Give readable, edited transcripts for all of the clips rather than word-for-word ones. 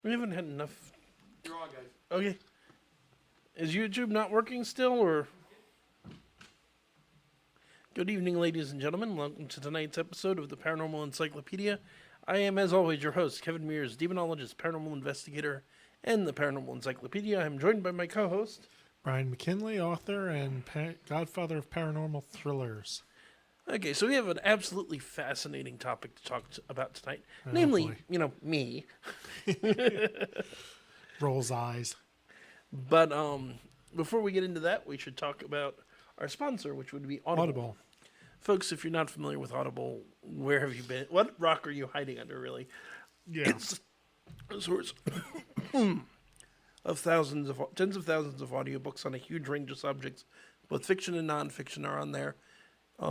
We haven't had enough. You're on, guys. Okay. Is YouTube not working still, or? Good evening, ladies and gentlemen. Welcome to tonight's episode of the Paranormal Encyclopedia. I am, as always, your host, Kevin Mears, demonologist, paranormal investigator, and the Paranormal Encyclopedia. I'm joined by my co-host, Brian McKinley, author and godfather of paranormal thrillers. Okay, so we have an absolutely fascinating topic to talk about tonight. Oh, Namely, boy. Me. Rolls eyes. But before we get into that, we should talk about our sponsor, which would be Audible. Folks, if you're not familiar with Audible, where have you been? What rock are you hiding under, really? Yeah. It's a source of tens of thousands of audiobooks on a huge range of subjects. Both fiction and nonfiction are on there.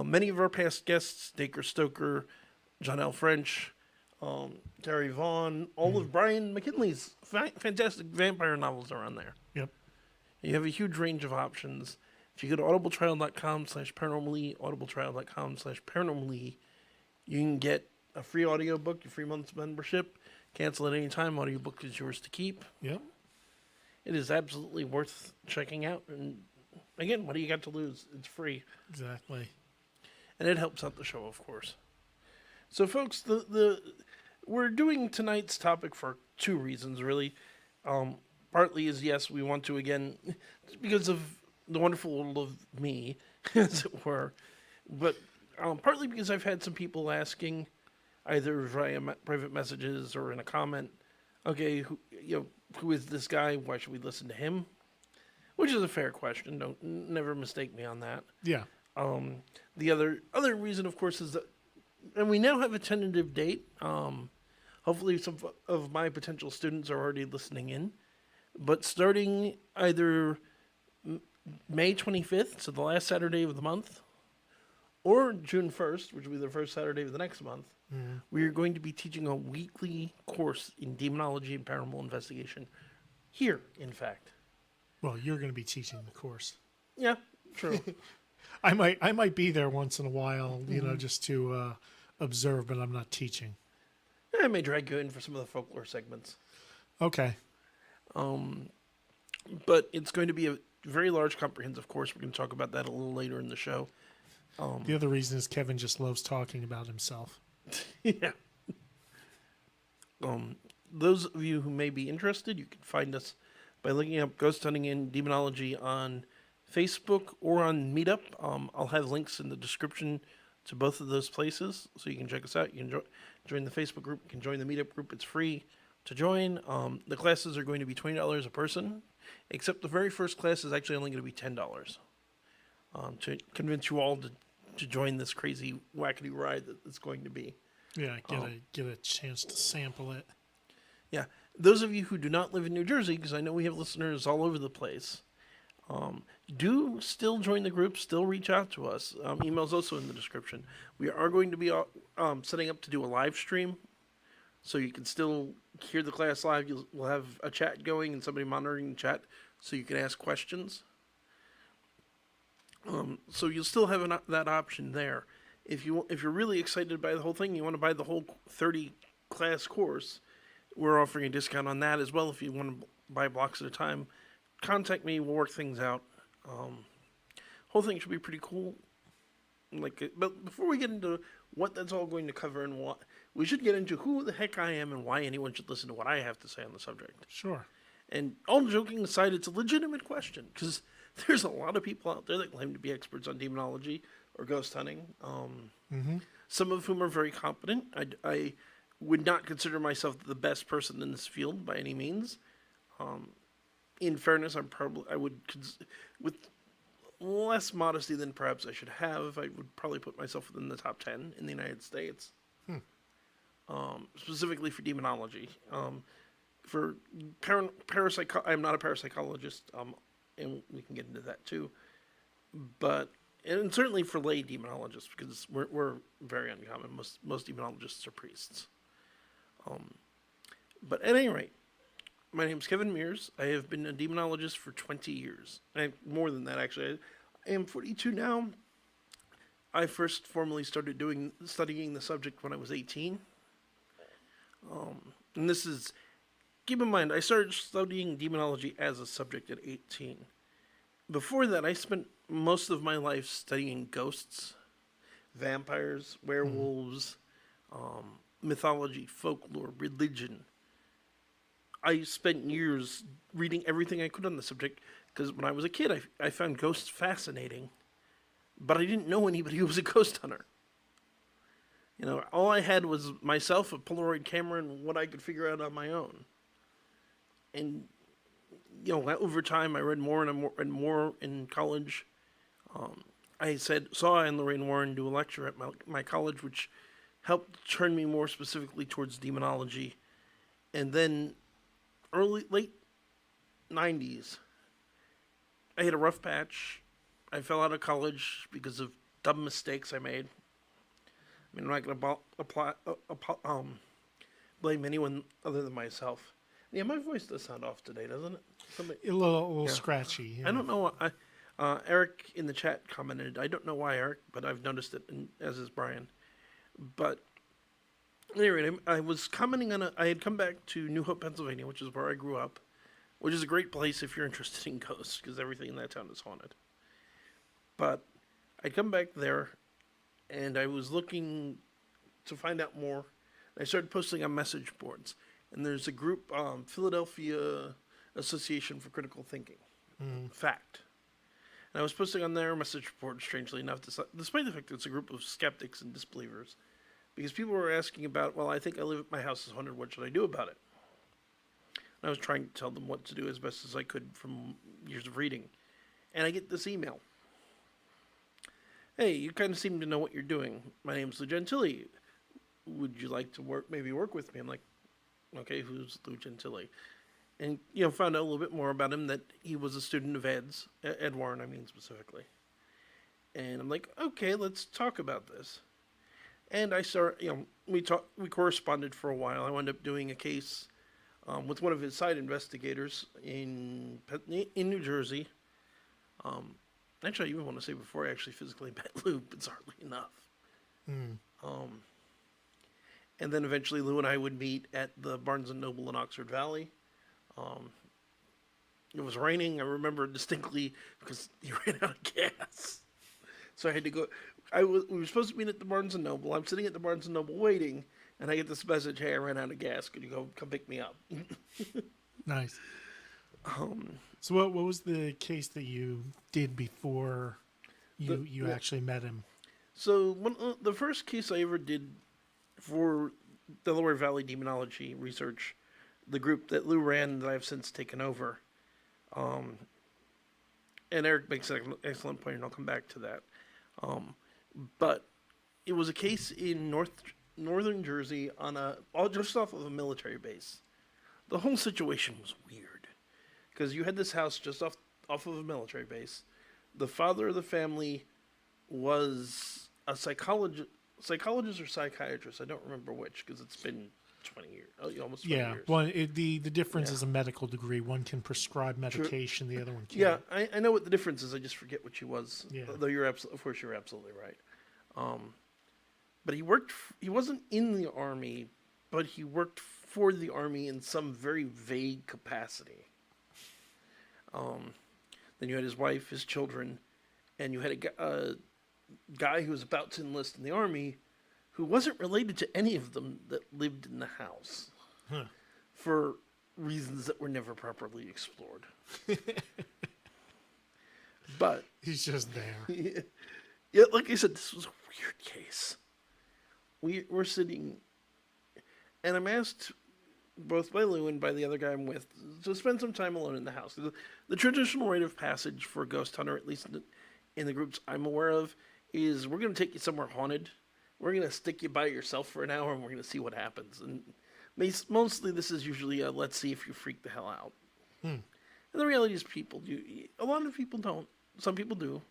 Many of our past guests, Dacre Stoker, John L. French, Terry Vaughn, all of Brian McKinley's fantastic vampire novels are on there. Yep. You have a huge range of options. If you go to audibletrial.com/paranormally, audibletrial.com/paranormally, you can get a free audiobook, a free month's membership, cancel at any time. Audiobook is yours to keep. Yep. It is absolutely worth checking out. And again, what do you got to lose? It's free. Exactly. And it helps out the show, of course. So, folks, we're doing tonight's topic for two reasons, really. Partly is, yes, we want to, again, because of the wonderful world of me, as it were. But partly because I've had some people asking, either via private messages or in a comment, okay, who is this guy? Why should we listen to him? Which is a fair question. Never mistake me on that. Yeah. The other reason, of course, is that, and we now have a tentative date. Hopefully, some of my potential students are already listening in. But starting either May 25th, so the last Saturday of the month, or June 1st, which will be the first Saturday of the next month, we are going to be teaching a weekly course in demonology and paranormal investigation. Here, in fact. Well, you're going to be teaching the course. Yeah, true. I might be there once in a while, just to observe, but I'm not teaching. I may drag you in for some of the folklore segments. Okay. But it's going to be a very large, comprehensive course. We're going to talk about that a little later in the show. The other reason is Kevin just loves talking about himself. Yeah. Those of you who may be interested, you can find us by looking up Ghost Hunting and Demonology on Facebook or on Meetup. I'll have links in the description to both of those places, so you can check us out. You can join the Facebook group. You can join the Meetup group. It's free to join. The classes are going to be $20 a person, except the very first class is actually only going to be $10 to convince you all to join this crazy, wackety ride that it's going to be. Yeah, get a chance to sample it. Yeah. Those of you who do not live in New Jersey, because I know we have listeners all over the place, do still join the group, still reach out to us. Email's also in the description. We are going to be setting up to do a live stream, so you can still hear the class live. We'll have a chat going and somebody monitoring the chat, so you can ask questions. So you'll still have that option there. If you're really excited by the whole thing, you want to buy the whole 30 class course, we're offering a discount on that as well. If you want to buy blocks at a time, contact me. We'll work things out. Whole thing should be pretty cool. But before we get into what that's all going to cover and what, we should get into who the heck I am and why anyone should listen to what I have to say on the subject. Sure. And all joking aside, it's a legitimate question because there's a lot of people out there that claim to be experts on demonology or ghost hunting. Some of whom are very competent. I would not consider myself the best person in this field by any means. In fairness, I would, with less modesty than perhaps I should have, I would probably put myself within the top 10 in the United States. Specifically for demonology. For I'm not a parapsychologist, and we can get into that too. And certainly for lay demonologists, because we're very uncommon. Most demonologists are priests. But at any rate, my name's Kevin Mears. I have been a demonologist for 20 years. More than that, actually. I am 42 now. I first formally started studying the subject when I was 18. And this is keep in mind, I started studying demonology as a subject at 18. Before that, I spent most of my life studying ghosts, vampires, werewolves, mythology, folklore, religion. I spent years reading everything I could on the subject because when I was a kid, I found ghosts fascinating, but I didn't know anybody who was a ghost hunter. You know, all I had was myself, a Polaroid camera, and what I could figure out on my own. And, you know, over time, I read more and more in college. I saw Anne Lorraine Warren do a lecture at my college, which helped turn me more specifically towards demonology. And then late 90s, I hit a rough patch. I fell out of college because of dumb mistakes I made. I mean, I'm not going to blame anyone other than myself. Yeah, my voice does sound off today, doesn't it? A little scratchy. I don't know. Eric in the chat commented. I don't know why, Eric, but I've noticed it, as is Brian. But anyway, I was commenting on I had come back to New Hope, Pennsylvania, which is where I grew up, which is a great place if you're interested in ghosts, because everything in that town is haunted. But I'd come back there, and I was looking to find out more. I started posting on message boards, and there's a group, Philadelphia Association for Critical Thinking, FACT. And I was posting on their message board, strangely enough, despite the fact that it's a group of skeptics and disbelievers, because people were asking about, well, I think my house is haunted, what should I do about it? And I was trying to tell them what to do as best as I could from years of reading. And I get this email. Hey, you kind of seem to know what you're doing. My name's Lou Gentili. Would you like to work with me? I'm like, okay, who's Lou Gentili? And, found out a little bit more about him, that he was a student of Ed Warren, I mean, specifically. And I'm like, okay, let's talk about this. And I started, we corresponded for a while. I wound up doing a case with one of his side investigators in New Jersey. Actually, I even want to say before I actually physically met Lou, bizarrely enough. And then eventually Lou and I would meet at the Barnes & Noble in Oxford Valley. It was raining, I remember distinctly, because he ran out of gas. So I had to go. We were supposed to meet at the Barnes & Noble. I'm sitting at the Barnes & Noble waiting, and I get this message, hey, I ran out of gas. Could you come pick me up? Nice. So what was the case that you did before you actually met him? So the first case I ever did for Delaware Valley Demonology Research, the group that Lou ran that I've since taken over, and Eric makes an excellent point, and I'll come back to that. But it was a case in northern Jersey just off of a military base. The whole situation was weird because you had this house just off of a military base. The father of the family was a psychologist or psychiatrist. I don't remember which because it's been 20 years, almost 20 years. Yeah, the difference is a medical degree. One can prescribe medication, the other one can't. Yeah, I know what the difference is. I just forget what she was. Yeah. Though you're absolutely right. But he wasn't in the Army, but he worked for the Army in some very vague capacity. Then you had his wife, his children, and you had a guy who was about to enlist in the Army who wasn't related to any of them that lived in the house for reasons that were never properly explored. But he's just there. Yeah, like I said, this was a weird case. We're sitting, and I'm asked both by Lou and by the other guy I'm with to spend some time alone in the house. The traditional rite of passage for a ghost hunter, at least in the groups I'm aware of, is we're going to take you somewhere haunted. We're going to stick you by yourself for an hour, and we're going to see what happens. And mostly this is usually a let's see if you freak the hell out. And the reality is a lot of people don't. Some people do.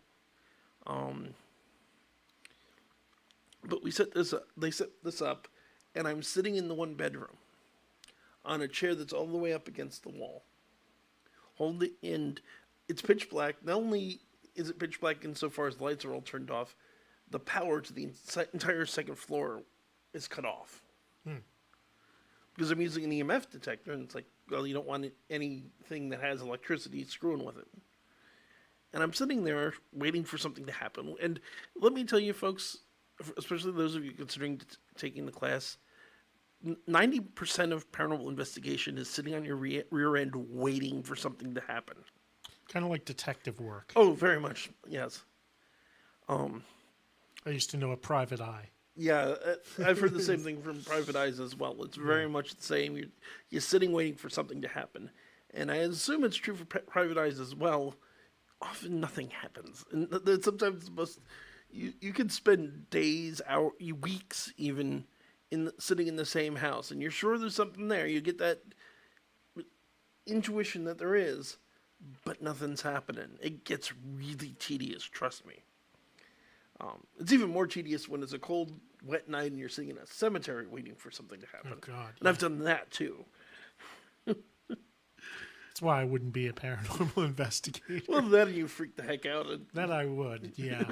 But they set this up, and I'm sitting in the one bedroom on a chair that's all the way up against the wall. And it's pitch black. Not only is it pitch black insofar as the lights are all turned off, the power to the entire second floor is cut off. because I'm using an EMF detector, and it's like, well, you don't want anything that has electricity screwing with it. And I'm sitting there waiting for something to happen. And let me tell you, folks, especially those of you considering taking the class, 90% of paranormal investigation is sitting on your rear end waiting for something to happen. Kind of like detective work. Oh, very much, yes. I used to know a private eye. Yeah, I've heard the same thing from private eyes as well. It's very much the same. You're sitting waiting for something to happen. And I assume it's true for private eyes as well. Often nothing happens. And sometimes the most, you can spend days, weeks even, sitting in the same house. And you're sure there's something there. You get that intuition that there is, but nothing's happening. It gets really tedious, trust me. It's even more tedious when it's a cold, wet night and you're sitting in a cemetery waiting for something to happen. Oh, God. And I've done that, too. That's why I wouldn't be a paranormal investigator. Well, then you freak the heck out. That I would, yeah.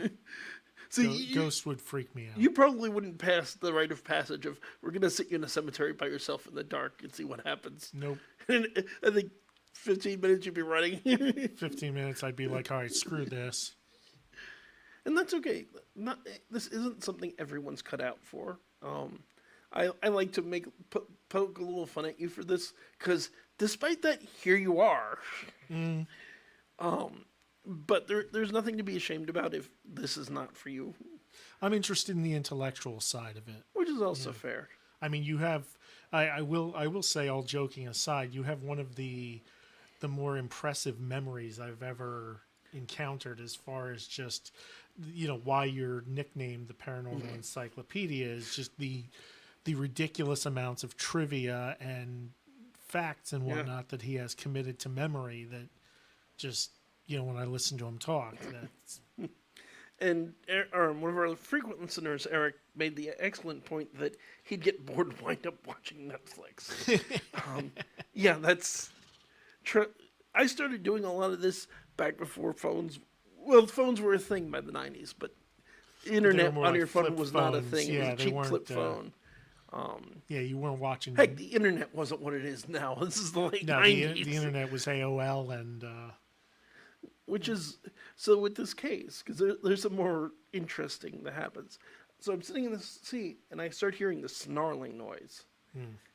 See, ghosts would freak me out. You probably wouldn't pass the rite of passage of, we're going to sit you in a cemetery by yourself in the dark and see what happens. Nope. And I think 15 minutes you'd be running. 15 minutes, I'd be like, all right, screw this. And that's okay. This isn't something everyone's cut out for. I like to poke a little fun at you for this, because despite that, here you are. But there's nothing to be ashamed about if this is not for you. I'm interested in the intellectual side of it, which is also fair. I mean, you have. I will say, all joking aside, you have one of the more impressive memories I've ever encountered, as far as just, why you're nicknamed the Paranormal Encyclopedia is just the ridiculous amounts of trivia and facts and whatnot that he has committed to memory that just, when I listen to him talk, that's... And one of our frequent listeners, Eric, made the excellent point that he'd get bored and wind up watching Netflix. Yeah, that's true. I started doing a lot of this back before phones. Well, phones were a thing by the 90s, but internet on like your phone flip was not a phones. thing. Yeah, it was a they cheap flip phone. Yeah, you weren't watching. Heck, the internet wasn't what it is now. This is the late 90s. The internet was AOL and... Which is, so with this case, because there's some more interesting that happens. So I'm sitting in the seat, and I start hearing the snarling noise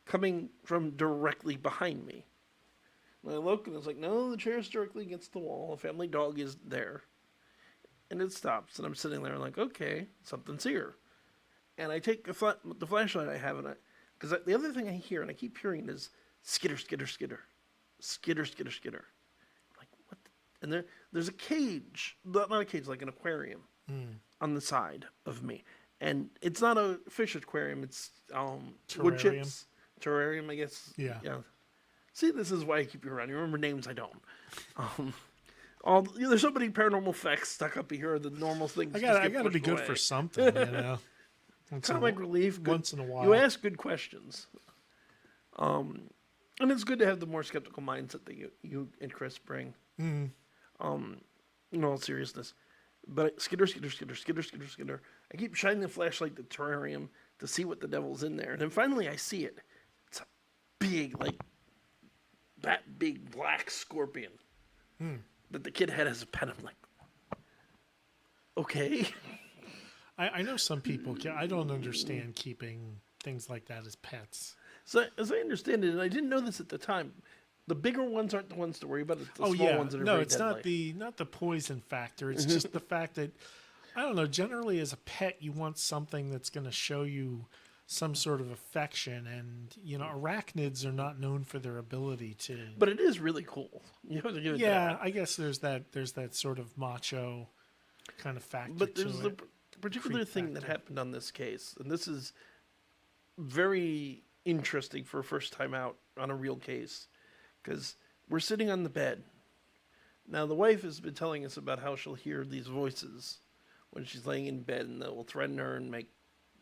coming from directly behind me. And I look, and it's like, no, the chair's directly against the wall. A family dog is there. And it stops, and I'm sitting there like, okay, something's here. And I take the flashlight I have, because the other thing I hear, and I keep hearing it, is skitter, skitter, skitter. Skitter, skitter, skitter. Like, what? And there's a cage, not a cage, like an aquarium on the side of me. And it's not a fish aquarium, it's wood chips. Terrarium, I guess. Yeah. See, this is why I keep you around. You remember names I don't. There's so many paranormal facts stuck up here, the normal things. I got to be good for something, Comic relief. Once in a while. You ask good questions. And it's good to have the more skeptical mindset that you and Chris bring. In all seriousness. But skitter, skitter, skitter, skitter, skitter, skitter. I keep shining the flashlight at the terrarium to see what the devil's in there. And then finally I see it. It's a big, that big black scorpion that the kid had as a pet. I'm like, okay. I know some people, I don't understand keeping things like that as pets. So as I understand it, and I didn't know this at the time, the bigger ones aren't the ones to worry about. It's the small ones that are very deadly. not the poison factor. It's just the fact that, I don't know, generally as a pet, you want something that's going to show you some sort of affection. And, arachnids are not known for their ability to... But it is really cool. You have to give it that. I guess there's that sort of macho kind of factor But to there's it. the particular thing that happened on this case, and this is very interesting for a first time out on a real case, because we're sitting on the bed. Now, the wife has been telling us about how she'll hear these voices when she's laying in bed, and that will threaten her and make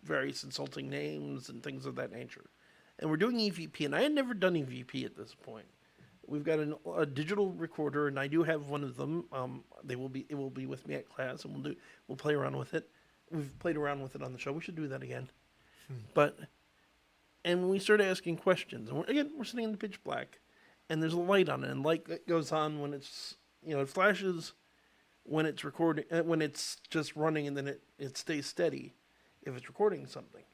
various insulting names and things of that nature. And we're doing EVP, and I had never done EVP at this point. We've got a digital recorder, and I do have one of them. It will be with me at class, and we'll play around with it. We've played around with it on the show. We should do that again. And we started asking questions. And we're sitting in the pitch black, and there's a light on it, and light that goes on when it's, it flashes when it's recording, when it's just running, and then it stays steady if it's recording something.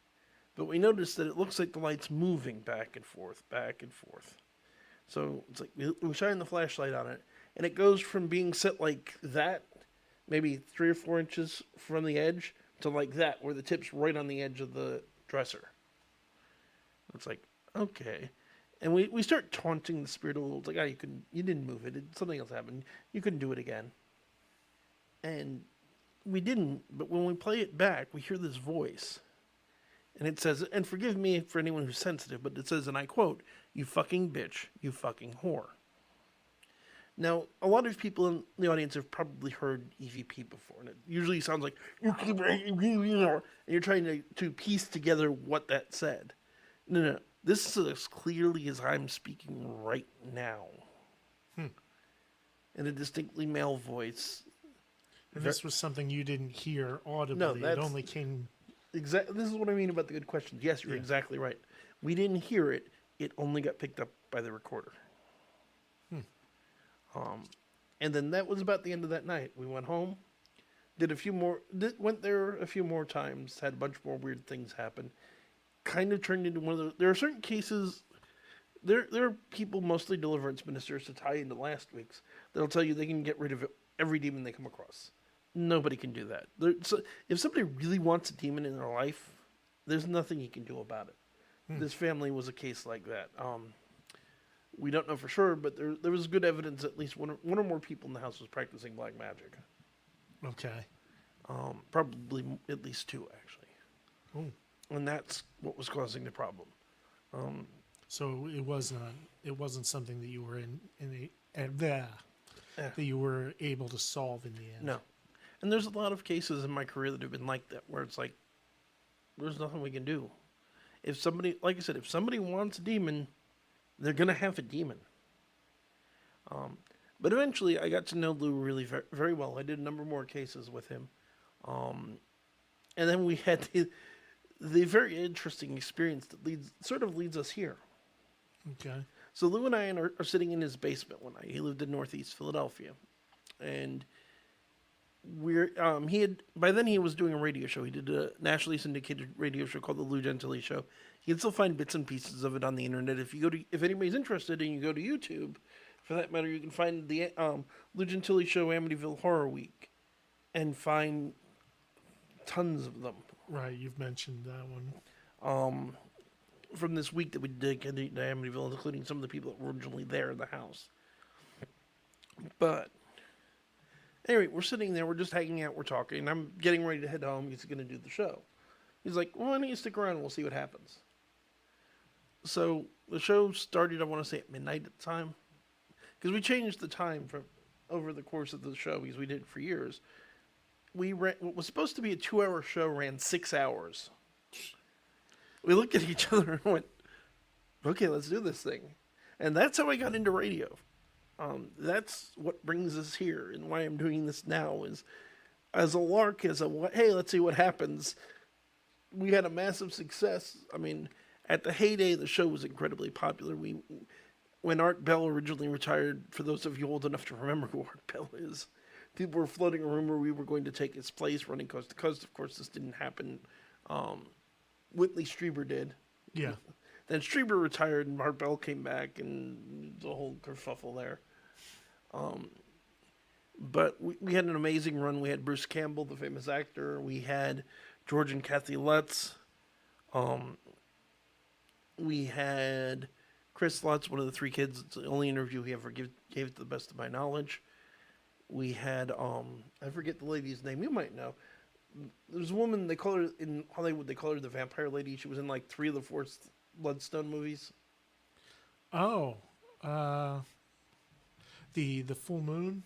But we noticed that it looks like the light's moving back and forth, back and forth. So it's like we shine the flashlight on it, and it goes from being set like that, maybe 3 or 4 inches from the edge, to like that, where the tip's right on the edge of the dresser. It's like, okay. And we start taunting the spirit a little. It's like, you didn't move it. Something else happened. You couldn't do it again. And we didn't, but when we play it back, we hear this voice. And it says, and forgive me for anyone who's sensitive, but it says, and I quote, "You fucking bitch, you fucking whore." Now, a lot of people in the audience have probably heard EVP before, and it usually sounds like, and you're trying to piece together what that said. No. This is as clearly as I'm speaking right now. In a distinctly male voice. And this was something you didn't hear audibly. No, it only came... Exactly. This is what I mean about the good questions. Yes, you're exactly right. We didn't hear it. It only got picked up by the recorder. And then that was about the end of that night. We went home, went there a few more times, had a bunch more weird things happen. Kind of turned into one of those. There are certain cases. There are people, mostly deliverance ministers, to tie into last week's, that'll tell you they can get rid of every demon they come across. Nobody can do that. So if somebody really wants a demon in their life, there's nothing you can do about it. This family was a case like that. We don't know for sure, but there was good evidence at least one or more people in the house was practicing black magic. Okay. Probably at least 2, actually. Oh. And that's what was causing the problem. So it wasn't something that you were that you were able to solve in the end. No. And there's a lot of cases in my career that have been like that, where it's like, there's nothing we can do. If somebody, like I said, if somebody wants a demon, they're going to have a demon. But eventually I got to know Lou really very, very well. I did a number more cases with him. And then we had the very interesting experience that leads us here. Okay. So Lou and I are sitting in his basement one night. He lived in Northeast Philadelphia, and by then he was doing a radio show. He did a nationally syndicated radio show called the Lou Gentili Show. You can still find bits and pieces of it on the internet. If anybody's interested and you go to YouTube, for that matter, you can find the Lou Gentili Show Amityville Horror Week, and find tons of them. Right, you've mentioned that one. From this week that we did in Amityville, including some of the people that were originally there in the house. But anyway, we're sitting there, we're just hanging out, we're talking, and I'm getting ready to head home. He's going to do the show. He's like, "Well, why don't you stick around and we'll see what happens?" So the show started, I want to say, at midnight at the time. Because we changed the time over the course of the show, because we did it for years. What was supposed to be a 2-hour show ran 6 hours. We looked at each other and went, "Okay, let's do this thing." And that's how I got into radio. That's what brings us here, and why I'm doing this now is as a lark, hey, let's see what happens. We had a massive success. I mean, at the heyday, the show was incredibly popular. When Art Bell originally retired, for those of you old enough to remember who Art Bell is, people were floating a rumor we were going to take his place running coast to coast. Of course, this didn't happen. Whitley Strieber did. Yeah. Then Strieber retired and Art Bell came back, and the whole kerfuffle there. But we had an amazing run. We had Bruce Campbell, the famous actor. We had George and Kathy Lutz. We had Chris Lutz, one of the 3 kids. It's the only interview he ever gave to the best of my knowledge. We had, I forget the lady's name. You might know. There's a woman, they call her, in Hollywood, they call her the Vampire Lady. She was in like 3 of the 4 Bloodstone movies. Oh. The Full Moon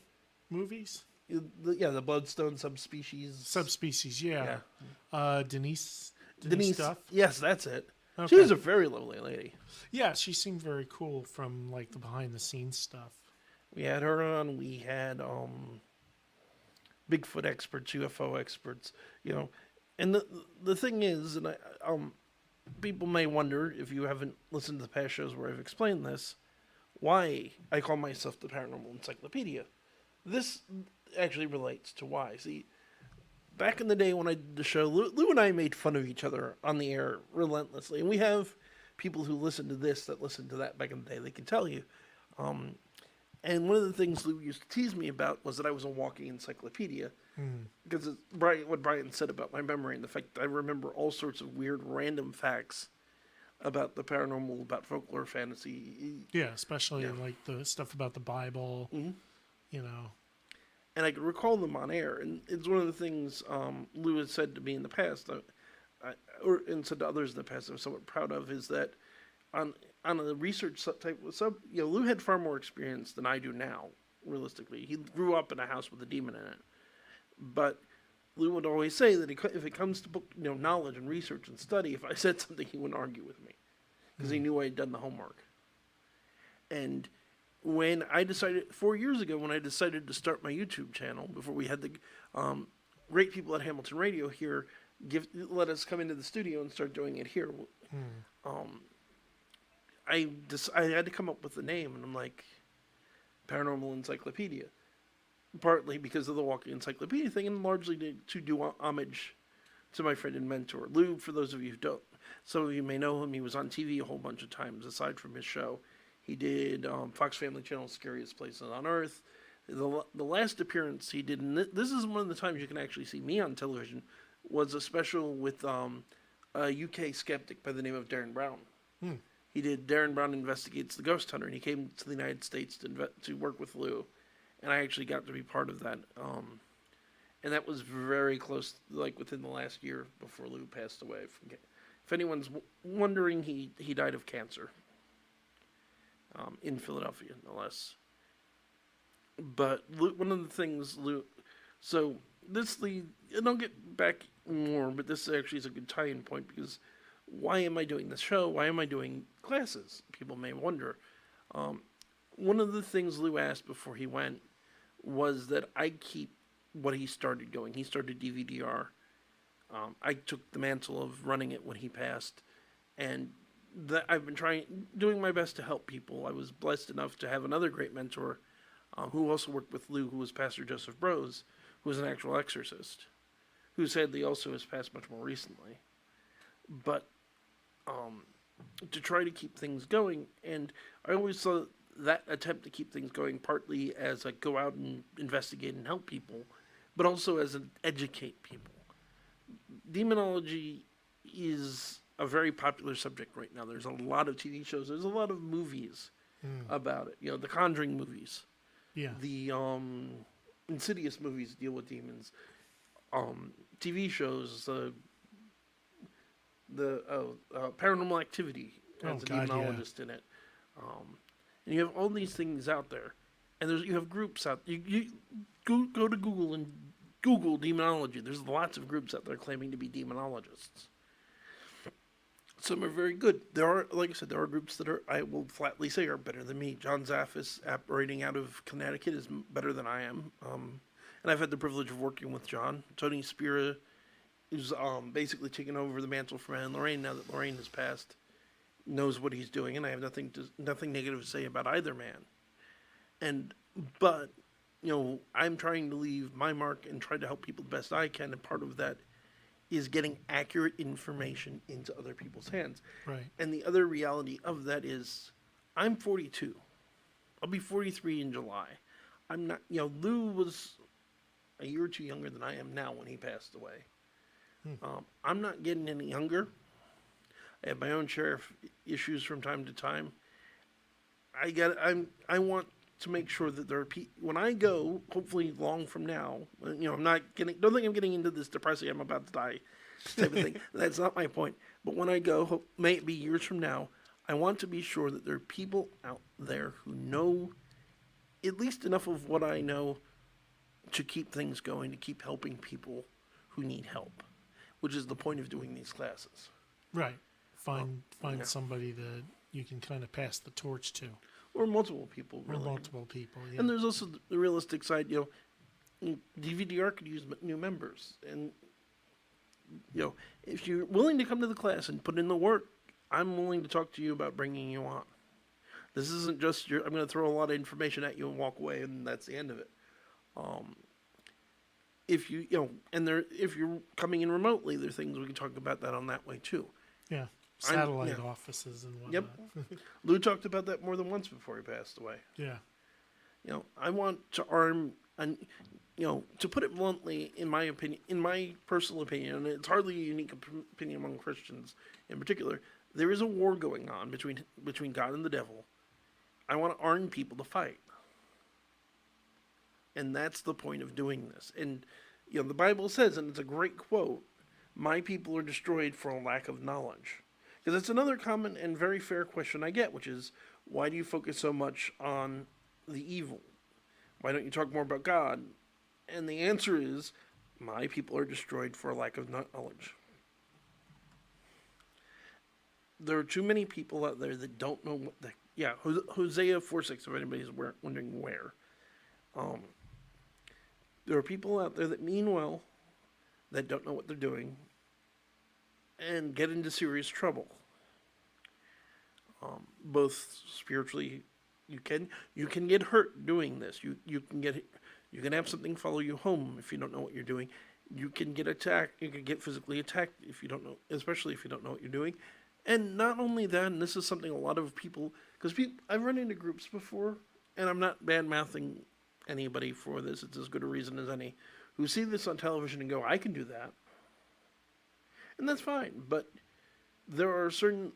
movies? The Bloodstone subspecies. Subspecies, yeah. Denise Duff? Yes, that's it. Okay. She was a very lovely lady. Yeah, she seemed very cool from like the behind the scenes stuff. We had her on. We had Bigfoot experts, UFO experts, and the thing is, and people may wonder, if you haven't listened to the past shows where I've explained this, why I call myself the Paranormal Encyclopedia. This actually relates to why. See, back in the day when I did the show, Lou and I made fun of each other on the air relentlessly. And we have people who listen to this that listened to that back in the day. They can tell you. And one of the things Lou used to tease me about was that I was a walking encyclopedia. Because it's what Brian said about my memory and the fact that I remember all sorts of weird, random facts about the paranormal, about folklore, fantasy. Yeah, especially like the stuff about the Bible, you know. And I could recall them on air. And it's one of the things Lou has said to me in the past, and said to others in the past, I'm somewhat proud of, is that on a research type of Lou had far more experience than I do now, realistically. He grew up in a house with a demon in it. But Lou would always say that if it comes to book, knowledge and research and study, if I said something, he wouldn't argue with me because he knew I had done the homework. And when I decided 4 years ago, when I decided to start my YouTube channel, before we had the great people at Hamilton Radio here let us come into the studio and start doing it here, I had to come up with a name, and I'm like, Paranormal Encyclopedia. Partly because of the walking encyclopedia thing, and largely to do homage to my friend and mentor. Lou, for those of you who don't, some of you may know him, he was on TV a whole bunch of times, aside from his show. He did Fox Family Channel's Scariest Places on Earth. The last appearance he did, and this is one of the times you can actually see me on television, was a special with a UK skeptic by the name of Darren Brown. He did Darren Brown Investigates the Ghost Hunter, and he came to the United States to work with Lou. And I actually got to be part of that. And that was very close, like within the last year before Lou passed away. If anyone's wondering, he died of cancer in Philadelphia, no less. But one of the things so this lead, and I'll get back more, but this actually is a good tie-in point, because why am I doing this show? Why am I doing classes? People may wonder. One of the things Lou asked before he went was that I keep what he started going. He started DVDR. I took the mantle of running it when he passed, and I've been doing my best to help people. I was blessed enough to have another great mentor who also worked with Lou, who was Pastor Joseph Brose, who was an actual exorcist, who sadly also has passed much more recently. But to try to keep things going, and I always saw that attempt to keep things going partly as a go out and investigate and help people, but also as an educate people. Demonology is a very popular subject right now. There's a lot of TV shows. There's a lot of movies about it. The Conjuring movies. Yeah. The Insidious movies deal with demons. TV shows, the Paranormal Activity has a demonologist in it. And you have all these things out there, and you have groups out. You go to Google and Google demonology. There's lots of groups out there claiming to be demonologists. Some are very good. Like I said, there are groups that I will flatly say, are better than me. John Zaffis, operating out of Connecticut, is better than I am. And I've had the privilege of working with John. Tony Spira is basically taken over the mantle from Anne Lorraine now that Lorraine has passed. Knows what he's doing, and I have nothing negative to say about either man. But I'm trying to leave my mark and try to help people the best I can, and part of that is getting accurate information into other people's hands. Right. And the other reality of that is, I'm 42. I'll be 43 in July. I'm not. Lou was a year or two younger than I am now when he passed away. I'm not getting any younger. I have my own share of issues from time to time. I want to make sure that there are people, when I go, hopefully long from now, I'm not don't think I'm getting into this depressing, I'm about to die type of thing. That's not my point. But when I go, may it be years from now, I want to be sure that there are people out there who know at least enough of what I know to keep things going, to keep helping people who need help, which is the point of doing these classes. Right. Find somebody that you can kind of pass the torch to. Or multiple people, really. Or multiple people, yeah. And there's also the realistic side, DVDR could use new members. And if you're willing to come to the class and put in the work, I'm willing to talk to you about bringing you on. This isn't just I'm going to throw a lot of information at you and walk away, and that's the end of it. If if you're coming in remotely, there are things we can talk about that on that way too. Yeah. Satellite offices and whatnot. Yep. Lou talked about that more than once before he passed away. Yeah. I want to arm, and to put it bluntly, in my opinion, in my personal opinion, and it's hardly a unique opinion among Christians in particular, there is a war going on between God and the devil. I want to arm people to fight. And that's the point of doing this. And, the Bible says, and it's a great quote, "My people are destroyed for a lack of knowledge." Because that's another common and very fair question I get, which is, why do you focus so much on the evil? Why don't you talk more about God? And the answer is, my people are destroyed for a lack of knowledge. There are too many people out there that don't know what the... Yeah, Hosea 4:6, if anybody's wondering where. There are people out there that mean well, that don't know what they're doing, and get into serious trouble. Both spiritually, you can get hurt doing this. You can have something follow you home if you don't know what you're doing. You can get attacked. You can get physically attacked if you don't know, especially if you don't know what you're doing. And not only that, and this is something a lot of people, because I've run into groups before, and I'm not bad-mouthing anybody for this. It's as good a reason as any, who see this on television and go, I can do that. And that's fine, but there are certain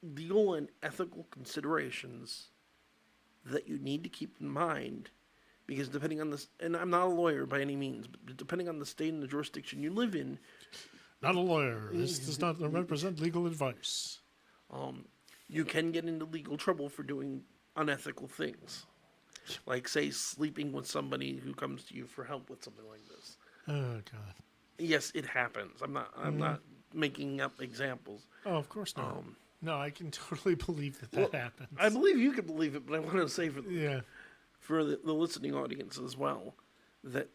legal and ethical considerations that you need to keep in mind, because depending on this, and I'm not a lawyer by any means, but depending on the state and the jurisdiction you live in. Not a lawyer. This does not represent legal advice. You can get into legal trouble for doing unethical things. Like, say, sleeping with somebody who comes to you for help with something like this. Oh, God. Yes, it happens. I'm not making up examples. Oh, of course not. No, I can totally believe that happens. I believe you can believe it, but I want to say for the the listening audience as well, that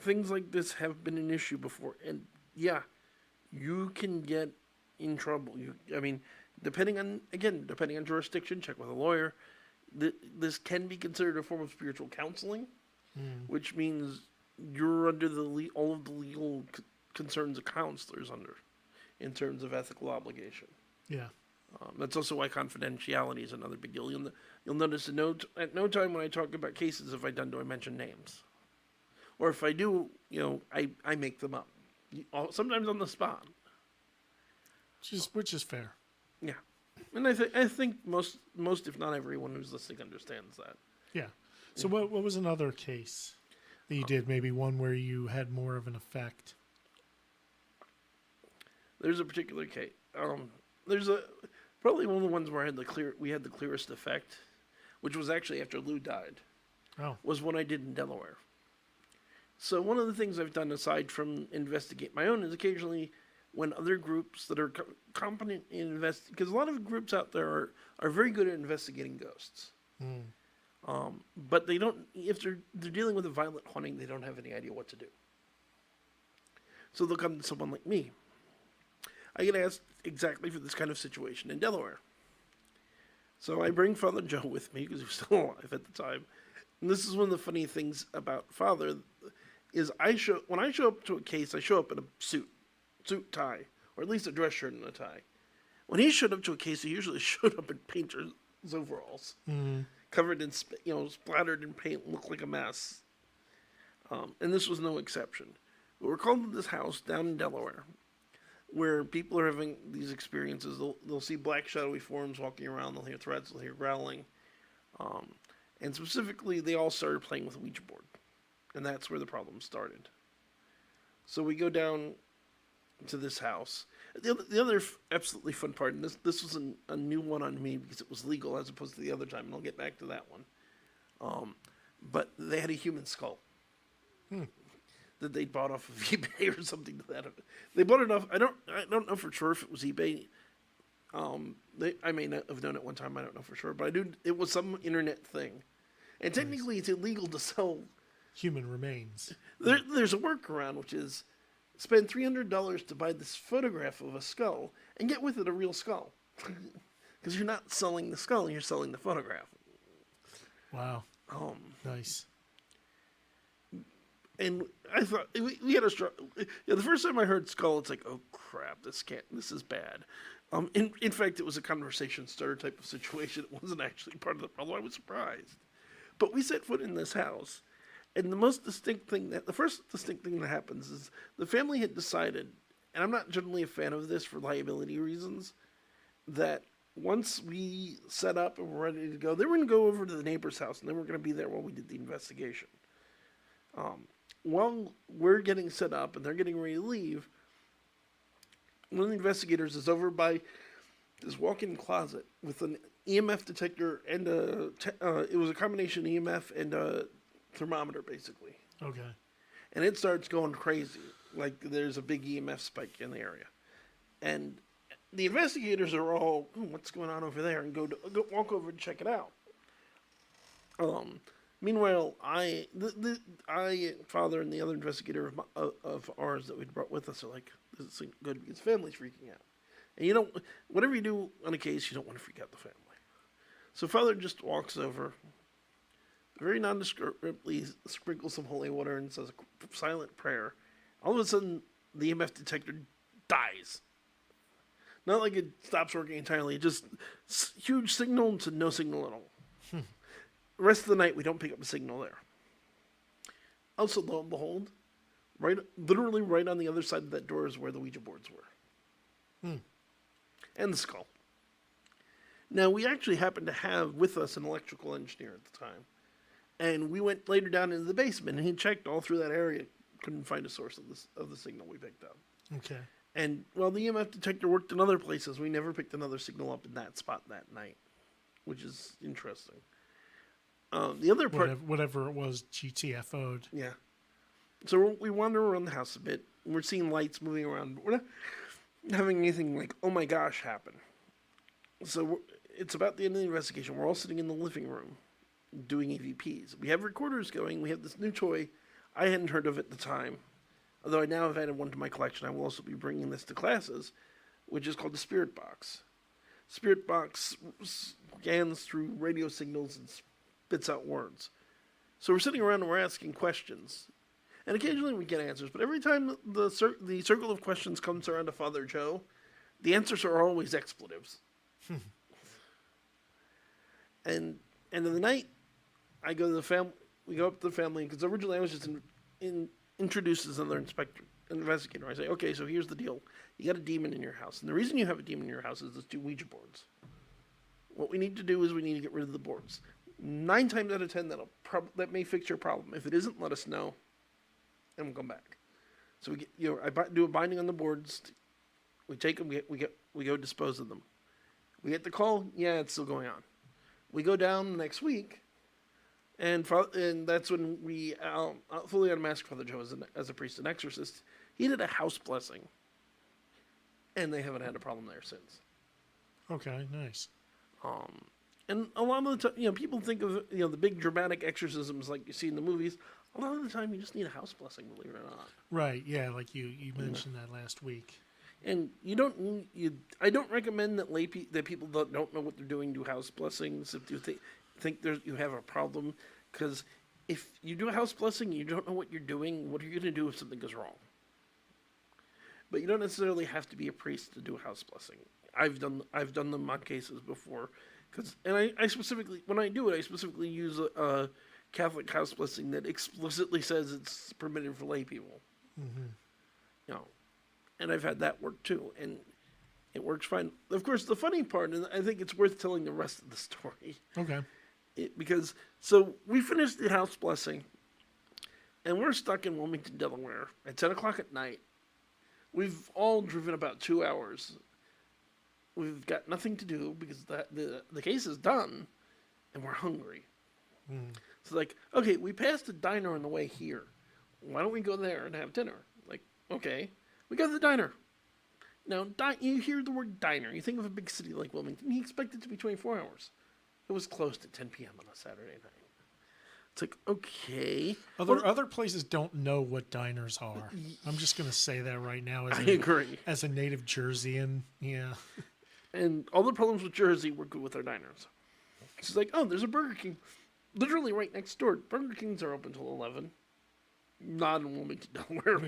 things like this have been an issue before. And, you can get in trouble. Depending on jurisdiction, check with a lawyer. This can be considered a form of spiritual counseling, which means you're under all of the legal concerns a counselor's under in terms of ethical obligation. Yeah. That's also why confidentiality is another big deal. You'll notice at no time when I talk about cases have I mention names. Or if I do, I make them up. Sometimes on the spot. Which is fair. Yeah. And I think most, if not everyone who's listening understands that. Yeah. So what was another case that you did? Maybe one where you had more of an effect? There's a particular case. There's probably one of the ones where we had the clearest effect, which was actually after Lou died. Oh. Was one I did in Delaware. So one of the things I've done aside from investigate my own is occasionally, when other groups that are competent in because a lot of groups out there are very good at investigating ghosts. But they don't, if they're dealing with a violent haunting, they don't have any idea what to do. So they'll come to someone like me. I get asked exactly for this kind of situation in Delaware. So I bring Father Joe with me, because he was still alive at the time. And this is one of the funny things about Father, is when I show up to a case, I show up in a suit, tie, or at least a dress shirt and a tie. When he showed up to a case, he usually showed up in painter's overalls, covered in, splattered in paint, looked like a mess. And this was no exception. But we're called to this house down in Delaware, where people are having these experiences. They'll see black shadowy forms walking around. They'll hear threats. They'll hear growling. And specifically, they all started playing with a Ouija board. And that's where the problem started. So we go down to this house. The other absolutely fun part, and this was a new one on me because it was legal as opposed to the other time, and I'll get back to that one. But they had a human skull that they bought off of eBay or something to that effect. They bought it off. I don't know for sure if it was eBay. I may not have known at one time. I don't know for sure, but I do. It was some internet thing, and technically it's illegal to sell human remains. There's a workaround, which is spend $300 to buy this photograph of a skull and get with it a real skull. Because you're not selling the skull, you're selling the photograph. Wow. Nice. And I thought we had a struggle. Yeah, the first time I heard skull, it's like, oh crap, this is bad. In fact, it was a conversation starter type of situation. It wasn't actually part of the problem. I was surprised. But we set foot in this house, and the first distinct thing that happens is the family had decided, and I'm not generally a fan of this for liability reasons, that once we set up and we're ready to go, they were going to go over to the neighbor's house, and they were going to be there while we did the investigation. While we're getting set up and they're getting ready to leave, one of the investigators is over by this walk-in closet with an EMF detector and it was a combination EMF and a thermometer, basically. Okay. And it starts going crazy, like there's a big EMF spike in the area. And the investigators are all, what's going on over there? And go walk over and check it out. Meanwhile, Father, and the other investigator of ours that we'd brought with us are like, this isn't good because family's freaking out. And whatever you do on a case, you don't want to freak out the family. So Father just walks over, very nondescriptly sprinkles some holy water and says a silent prayer. All of a sudden, the EMF detector dies. Not like it stops working entirely, just huge signal to no signal at all. The rest of the night, we don't pick up a signal there. Also, lo and behold, literally right on the other side of that door is where the Ouija boards were. And the skull. Now, we actually happened to have with us an electrical engineer at the time. And we went later down into the basement, and he checked all through that area. Couldn't find a source of the signal we picked up. Okay. And while the EMF detector worked in other places, we never picked another signal up in that spot that night, which is interesting. The other part... Whatever it was, GTFO'd. Yeah. So we wander around the house a bit. And we're seeing lights moving around. But we're not having anything like, oh my gosh, happen. So it's about the end of the investigation. We're all sitting in the living room doing EVPs. We have recorders going. We have this new toy. I hadn't heard of it at the time. Although I now have added one to my collection. I will also be bringing this to classes, which is called the Spirit Box. Spirit Box scans through radio signals and spits out words. So we're sitting around and we're asking questions. And occasionally we get answers, but every time the circle of questions comes around to Father Joe, the answers are always expletives. And in the night, I go to the family. We go up to the family because originally I was just introduced as another investigator. I say, okay, so here's the deal: you got a demon in your house, and the reason you have a demon in your house is there's 2 Ouija boards. What we need to do is we need to get rid of the boards. 9 times out of 10, that may fix your problem. If it isn't, let us know, and we'll come back. So I do a binding on the boards. We take them. We go dispose of them. We get the call. Yeah, it's still going on. We go down next week, and that's when we fully unmasked Father Joe as a priest and exorcist. He did a house blessing, and they haven't had a problem there since. Okay, nice. And a lot of the time, people think of the big dramatic exorcisms like you see in the movies. A lot of the time, you just need a house blessing, believe it or not. Right? Yeah, like you mentioned that last week. And I don't recommend that people that don't know what they're doing do house blessings if you think you have a problem, because if you do a house blessing and you don't know what you're doing, what are you going to do if something goes wrong? But you don't necessarily have to be a priest to do a house blessing. I've done them on cases before, I specifically, when I do it, I specifically use a Catholic house blessing that explicitly says it's permitted for lay people. Mm-hmm. And I've had that work too, and it works fine. Of course, the funny part, and I think it's worth telling the rest of the story. Okay. So we finished the house blessing, and we're stuck in Wilmington, Delaware at 10 o'clock at night. We've all driven about 2 hours. We've got nothing to do because the case is done, and we're hungry. Mm. So okay, we passed a diner on the way here. Why don't we go there and have dinner? Okay. We go to the diner. Now, you hear the word diner. You think of a big city like Wilmington. You expect it to be 24 hours. It was closed at 10 p.m. on a Saturday night. It's like, okay. Other places don't know what diners are. I'm just going to say that right now I agree. as a native Jerseyan. Yeah. And all the problems with Jersey were good with our diners. She's like, oh, there's a Burger King literally right next door. Burger Kings are open till 11. Not in Wilmington, Delaware.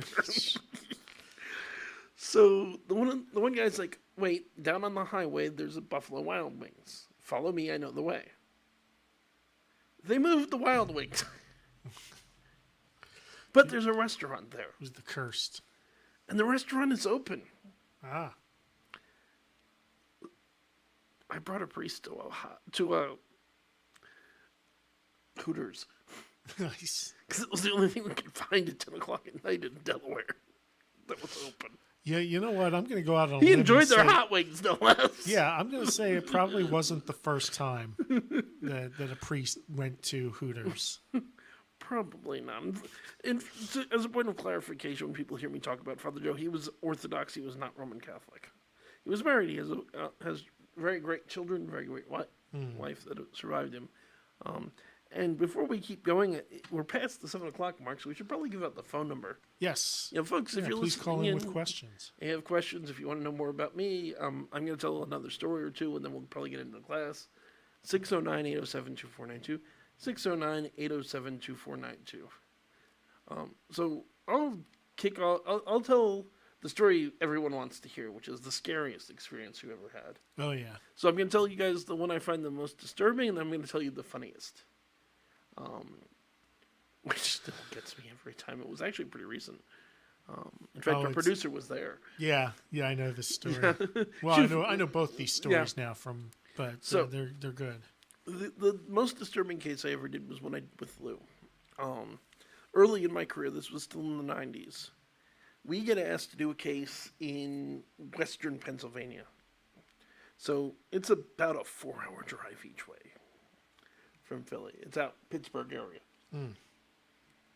So the one guy's like, wait, down on the highway, there's a Buffalo Wild Wings. Follow me, I know the way. They moved the Wild Wings. But there's a restaurant there. Who's the cursed? And the restaurant is open. Ah. I brought a priest to Hooters. Nice. Because it was the only thing we could find at 10 o'clock at night in Delaware that was open. Yeah, you know what? I'm going to go out on a He limb enjoyed and their say- hot wings, no less. Yeah, I'm going to say it probably wasn't the first time that a priest went to Hooters. Probably not. And as a point of clarification, when people hear me talk about Father Joe, he was Orthodox. He was not Roman Catholic. He was married. He has very great children, very great wife that survived him. And before we keep going, we're past the 7 o'clock mark, so we should probably give out the phone number. Yes. You know, folks, if you're please listening call in with questions. and you have questions, if you want to know more about me, I'm going to tell another story or two, and then we'll probably get into the class. 609-807-2492. 609-807-2492. So I'll kick off. I'll tell the story everyone wants to hear, which is the scariest experience you ever had. Oh, yeah. So I'm going to tell you guys the one I find the most disturbing, and I'm going to tell you the funniest. Which still gets me every time. It was actually pretty recent. In fact, our producer was there. Yeah, I know this story. Well, I know both these stories now but they're good. The most disturbing case I ever did was when I did with Lou. Early in my career, this was still in the 90s. We get asked to do a case in western Pennsylvania. So it's about a 4-hour drive each way from Philly. It's out Pittsburgh area.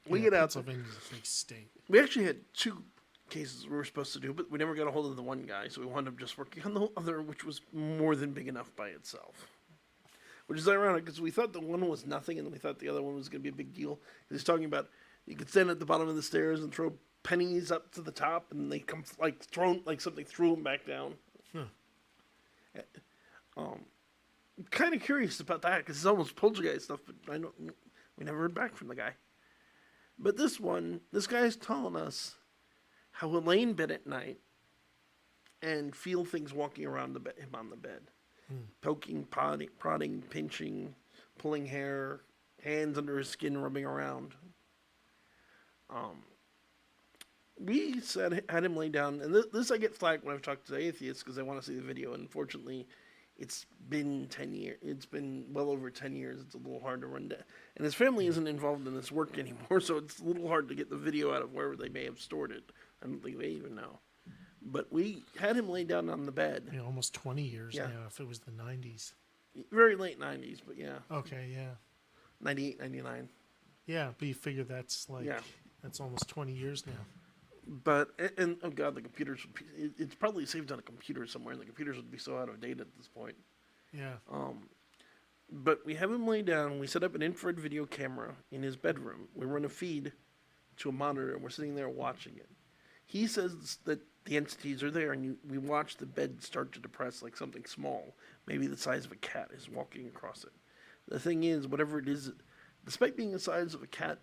We get out. Pennsylvania's a big state. We actually had 2 cases we were supposed to do, but we never got a hold of the one guy, so we wound up just working on the other, which was more than big enough by itself. Which is ironic, because we thought the one was nothing, and we thought the other one was going to be a big deal. He's talking about you could stand at the bottom of the stairs and throw pennies up to the top, and they come something threw them back down. Kind of curious about that, because it's almost poltergeist stuff, but we never heard back from the guy. But this guy's telling us how he'll lay in bed at night and feel things walking around him on the bed. Poking, prodding, pinching, pulling hair, hands under his skin rubbing around. We had him lay down, and this I get flagged when I've talked to atheists because I want to see the video, and unfortunately, it's been 10 years. It's been well over 10 years. It's a little hard to run down. And his family isn't involved in this work anymore, so it's a little hard to get the video out of wherever they may have stored it. I don't think they even know. But we had him lay down on the bed. Almost 20 years now, if it was the 90s. Very late 90s, but yeah. Okay, yeah. 98, 99. Yeah, but you figure that's that's almost 20 years now. But, and oh God, the computers, it's probably saved on a computer somewhere, and the computers would be so out of date at this point. Yeah. But we have him lay down, we set up an infrared video camera in his bedroom. We run a feed to a monitor, and we're sitting there watching it. He says that the entities are there, and we watch the bed start to depress like something small, maybe the size of a cat, is walking across it. The thing is, whatever it is, despite being the size of a cat,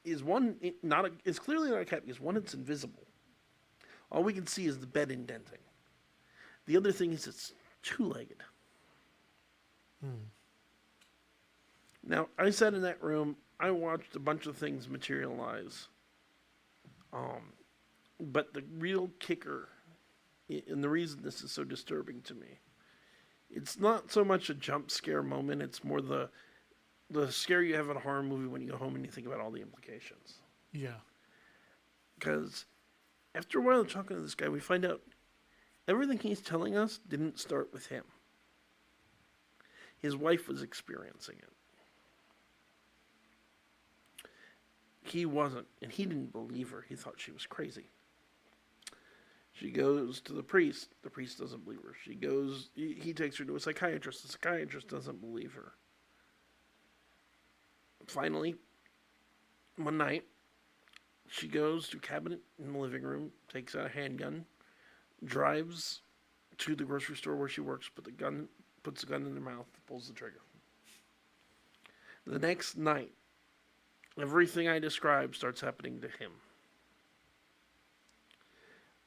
is clearly not a cat because one, it's invisible. All we can see is the bed indenting. The other thing is it's 2-legged. Now, I sat in that room. I watched a bunch of things materialize. But the real kicker, and the reason this is so disturbing to me, it's not so much a jump scare moment. It's more the scare you have in a horror movie when you go home and you think about all the implications. Yeah. Because after a while of talking to this guy, we find out everything he's telling us didn't start with him. His wife was experiencing it. He wasn't, and he didn't believe her. He thought she was crazy. She goes to the priest. The priest doesn't believe her. He takes her to a psychiatrist. The psychiatrist doesn't believe her. finally, one night, she goes to a cabinet in the living room, takes out a handgun, drives to the grocery store where she works, puts the gun in her mouth, pulls the trigger. The next night, everything I described starts happening to him.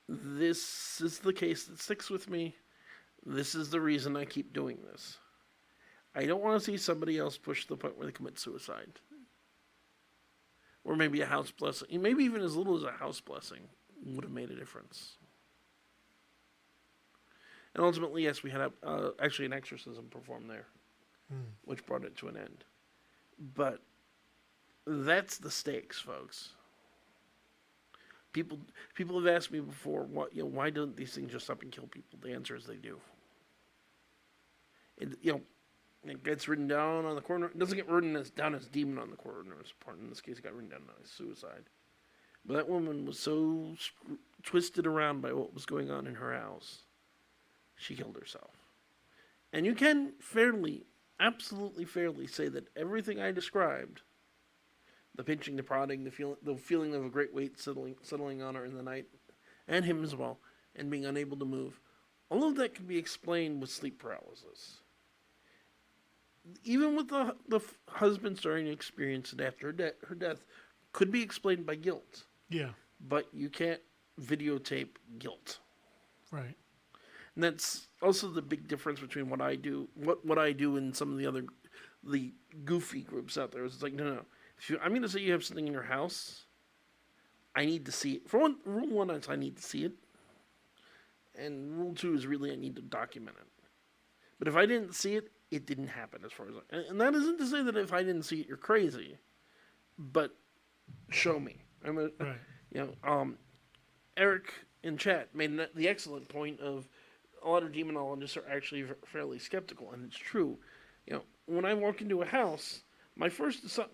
This is the case that sticks with me. This is the reason I keep doing this. I don't want to see somebody else push to the point where they commit suicide. Or maybe a house blessing. Maybe even as little as a house blessing would have made a difference. And ultimately, yes, we had actually an exorcism performed there, which brought it to an end. But that's the stakes, folks. People have asked me before, why don't these things just up and kill people? The answer is they do. It gets written down on the coroner. It doesn't get written down as demon on the coroner's report. In this case, it got written down as suicide. But that woman was so twisted around by what was going on in her house, she killed herself. And you can absolutely fairly say that everything I described, the pinching, the prodding, the feeling of a great weight settling on her in the night, and him as well, and being unable to move, all of that can be explained with sleep paralysis. Even with the husband starting to experience it after her death, could be explained by guilt. Yeah. But you can't videotape guilt. Right. And that's also the big difference between what I do, what I do in some of the goofy groups out there. It's like, no. I'm going to say you have something in your house, I need to see it. Rule one is I need to see it. And rule two is really I need to document it. But if I didn't see it, it didn't happen as far as and that isn't to say that if I didn't see it, you're crazy. But show me. Right. Eric in chat made the excellent point of a lot of demonologists are actually fairly skeptical, and it's true. When I walk into a house,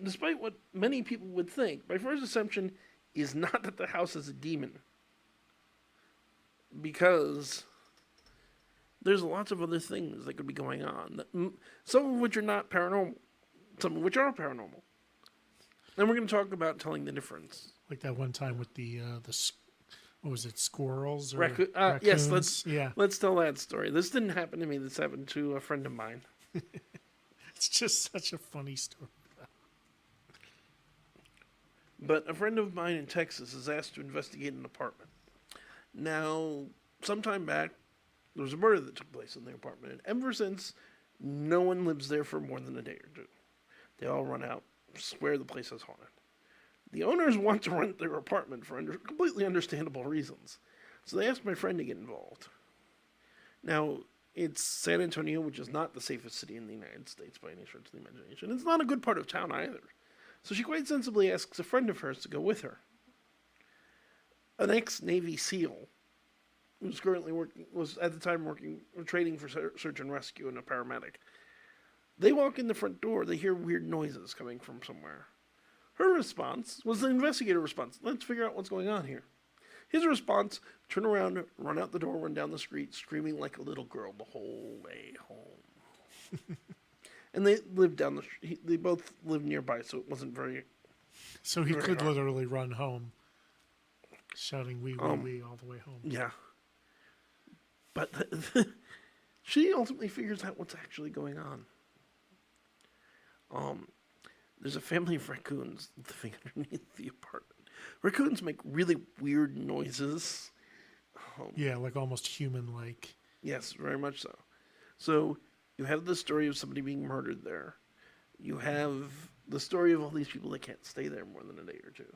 despite what many people would think, my first assumption is not that the house is a demon, because there's lots of other things that could be going on, some of which are not paranormal, some of which are paranormal. And we're going to talk about telling the difference. Like that one time with the what was it, squirrels or raccoons? Yes, let's tell that story. This didn't happen to me. This happened to a friend of mine. It's just such a funny story. But a friend of mine in Texas is asked to investigate an apartment. Now, sometime back, there was a murder that took place in the apartment. And ever since, no one lives there for more than a day or two. They all run out, swear the place is haunted. The owners want to rent their apartment for completely understandable reasons. So they asked my friend to get involved. Now, it's San Antonio, which is not the safest city in the United States by any stretch of the imagination. It's not a good part of town either. So she quite sensibly asks a friend of hers to go with her. An ex-Navy SEAL, who's currently was at the time training for search and rescue and a paramedic. They walk in the front door. They hear weird noises coming from somewhere. Her response was the investigator response. Let's figure out what's going on here. His response, turn around, run out the door, run down the street, screaming like a little girl the whole way home. And they lived down the street. They both lived nearby, so it wasn't very... So he could literally run home, shouting wee, wee, wee all the way home. Yeah. But she ultimately figures out what's actually going on. There's a family of raccoons living underneath the apartment. Raccoons make really weird noises. Yeah, like almost human-like. Yes, very much so. So you have the story of somebody being murdered there. You have the story of all these people that can't stay there more than a day or two.